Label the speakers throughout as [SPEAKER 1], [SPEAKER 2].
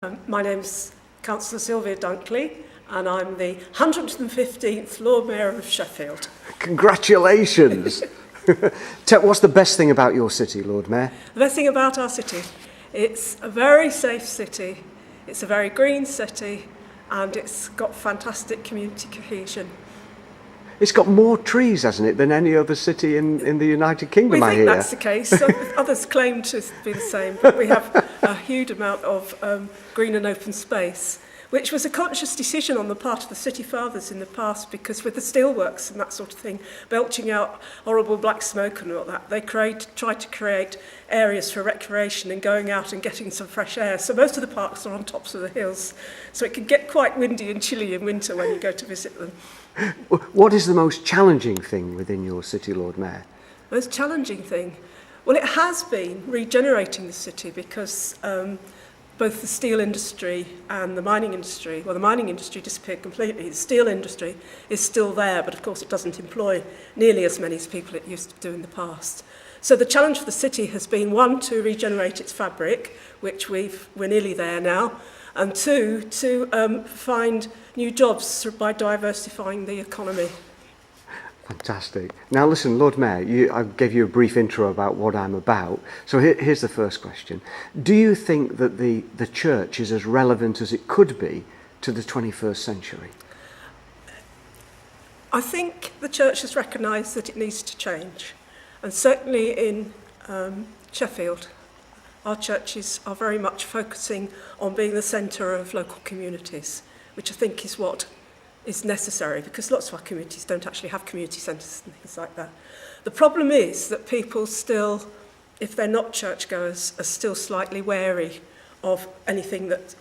[SPEAKER 1] My name's Councillor Sylvia Dunkley, and I'm the 115th Lord Mayor of Sheffield.
[SPEAKER 2] Congratulations! What's the best thing about your city, Lord Mayor?
[SPEAKER 1] The best thing about our city, it's a very safe city, it's a very green city, and it's got fantastic community cohesion.
[SPEAKER 2] It's got more trees, hasn't it, than any other city in the United Kingdom, I hear.
[SPEAKER 1] We think that's the case. Others claim to be the same, but we have a huge amount of green and open space, which was a conscious decision on the part of the city fathers in the past, because with the steelworks and that sort of thing, belching out horrible black smoke and all that, they tried to create areas for recreation and going out and getting some fresh air. So most of the parks are on tops of the hills, so it can get quite windy and chilly in winter when you go to visit them.
[SPEAKER 2] What is the most challenging thing within your city, Lord Mayor?
[SPEAKER 1] Most challenging thing? Well, it has been regenerating the city, because both the steel industry and the mining industry, well, the mining industry disappeared completely. The steel industry is still there, but of course it doesn't employ nearly as many people it used to do in the past. So the challenge for the city has been, one, to regenerate its fabric, which we're nearly there now, and two, to find new jobs by diversifying the economy.
[SPEAKER 2] Fantastic. Now listen, Lord Mayor, I gave you a brief intro about what I'm about. So here's the first question. Do you think that the church is as relevant as it could be to the 21st century?
[SPEAKER 1] I think the church has recognised that it needs to change. And certainly in Sheffield, our churches are very much focusing on being the centre of local communities, which I think is what is necessary, because lots of our communities don't actually have community centres and things like that. The problem is that people still, if they're not churchgoers, are still slightly wary of anything that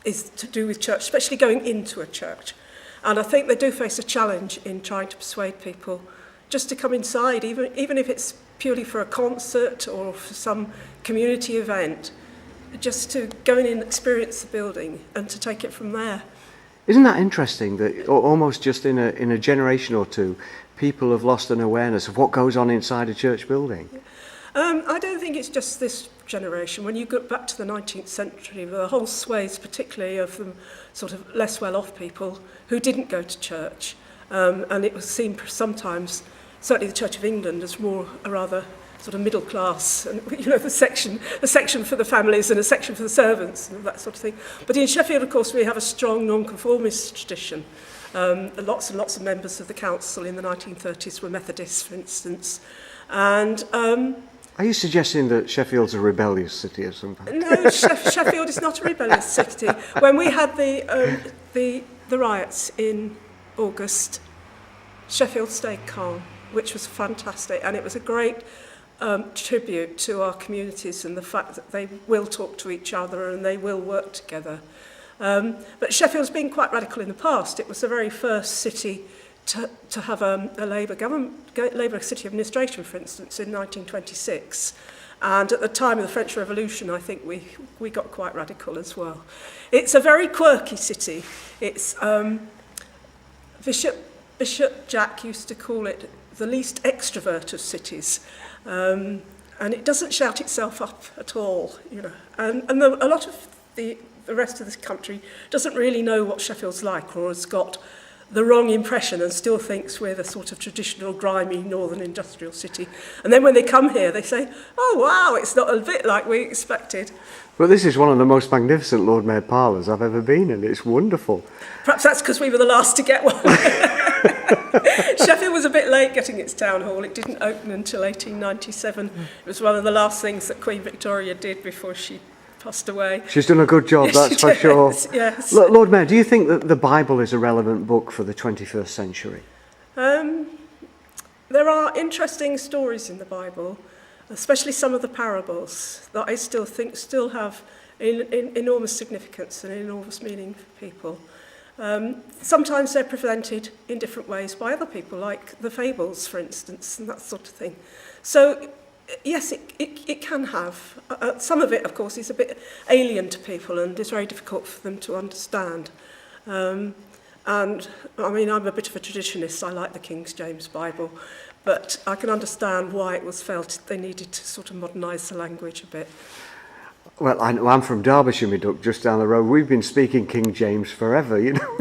[SPEAKER 1] is to do with church, especially going into a church. And I think they do face a challenge in trying to persuade people just to come inside, even if it's purely for a concert or for some community event, just to go in and experience the building and to take it from there.
[SPEAKER 2] Isn't that interesting that almost just in a generation or two, people have lost an awareness of what goes on inside a church building?
[SPEAKER 1] I don't think it's just this generation. When you go back to the 19th century, the whole swathes, particularly of them sort of less well-off people who didn't go to church, and it was seen sometimes, certainly the Church of England, as more a rather sort of middle class, and the section for the families and a section for the servants and that sort of thing. But in Sheffield, of course, we have a strong non-conformist tradition. Lots and lots of members of the council in the 1930s were Methodists, for instance. And
[SPEAKER 2] are you suggesting that Sheffield's a rebellious city or something?
[SPEAKER 1] No, Sheffield is not a rebellious city. When we had the riots in August, Sheffield stayed calm, which was fantastic, and it was a great tribute to our communities and the fact that they will talk to each other and they will work together. But Sheffield's been quite radical in the past. It was the very first city to have a Labour city administration, for instance, in 1926. And at the time of the French Revolution, I think we got quite radical as well. It's a very quirky city. It's Bishop Jack used to call it the least extrovert of cities. And it doesn't shout itself up at all, And a lot of the rest of this country doesn't really know what Sheffield's like, or has got the wrong impression and still thinks we're the sort of traditional, grimy, northern industrial city. And then when they come here, they say, oh, wow, it's not a bit like we expected.
[SPEAKER 2] Well, this is one of the most magnificent Lord Mayor parlours I've ever been in. It's wonderful.
[SPEAKER 1] Perhaps that's because we were the last to get one. Sheffield was a bit late getting its town hall. It didn't open until 1897. It was one of the last things that Queen Victoria did before she passed away.
[SPEAKER 2] She's done a good job, that's for sure.
[SPEAKER 1] Yes.
[SPEAKER 2] Lord Mayor, do you think that the Bible is a relevant book for the 21st century?
[SPEAKER 1] There are interesting stories in the Bible, especially some of the parables, that I still think still have enormous significance and enormous meaning for people. Sometimes they're presented in different ways by other people, like the fables, for instance, and that sort of thing. So, yes, it can have. Some of it, of course, is a bit alien to people and is very difficult for them to understand. And, I mean, I'm a bit of a traditionist. I like the King James Bible, but I can understand why it was felt they needed to sort of modernise the language a bit.
[SPEAKER 2] Well, I'm from Derbyshire, my duck, just down the road. We've been speaking King James forever, you know.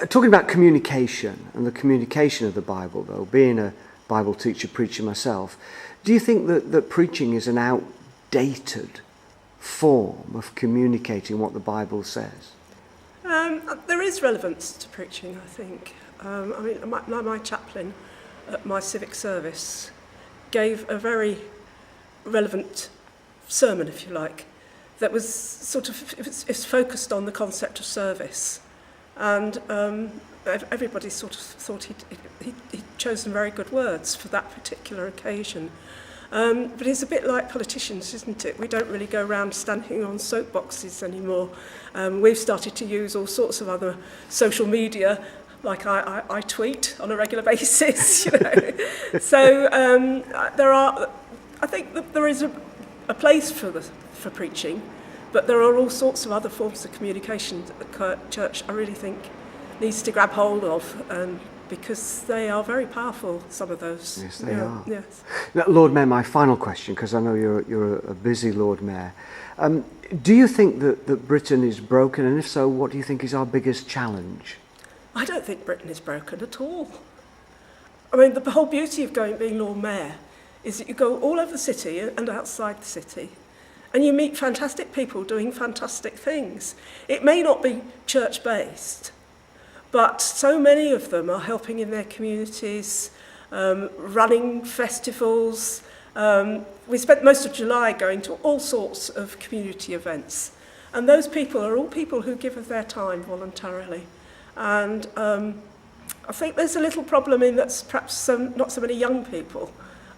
[SPEAKER 2] Talking about communication and the communication of the Bible, though, being a Bible teacher, preacher myself, do you think that preaching is an outdated form of communicating what the Bible says?
[SPEAKER 1] There is relevance to preaching, I think. My chaplain at my civic service gave a very relevant sermon, if you like, that was sort of, it's focused on the concept of service. And everybody sort of thought he'd chosen very good words for that particular occasion. But it's a bit like politicians, isn't it? We don't really go around standing on soapboxes anymore. We've started to use all sorts of other social media, like I tweet on a regular basis, you know. So I think that there is a place for preaching, but there are all sorts of other forms of communication that the church, I really think, needs to grab hold of, because they are very powerful, some of those.
[SPEAKER 2] Yes, they are.
[SPEAKER 1] Yes.
[SPEAKER 2] Now, Lord Mayor, my final question, because I know you're a busy Lord Mayor. Do you think that Britain is broken, and if so, what do you think is our biggest challenge?
[SPEAKER 1] I don't think Britain is broken at all. I mean, the whole beauty of being Lord Mayor is that you go all over the city and outside the city, and you meet fantastic people doing fantastic things. It may not be church-based, but so many of them are helping in their communities, running festivals. We spent most of July going to all sorts of community events. And those people are all people who give of their time voluntarily. And I think there's a little problem in that perhaps not so many young people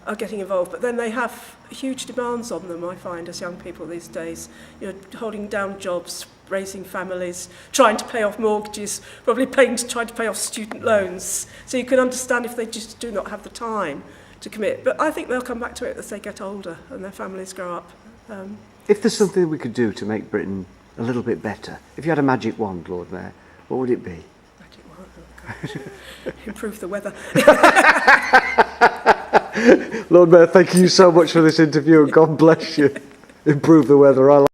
[SPEAKER 1] are getting involved, but then they have huge demands on them, I find, as young people these days. You know, holding down jobs, raising families, trying to pay off mortgages, probably trying to pay off student loans. So you can understand if they just do not have the time to commit. But I think they'll come back to it as they get older and their families grow up.
[SPEAKER 2] If there's something we could do to make Britain a little bit better, if you had a magic wand, Lord Mayor, what would it be?
[SPEAKER 1] Magic wand, oh gosh. Improve the weather.
[SPEAKER 2] Lord Mayor, thank you so much for this interview, and God bless you. Improve the weather. I like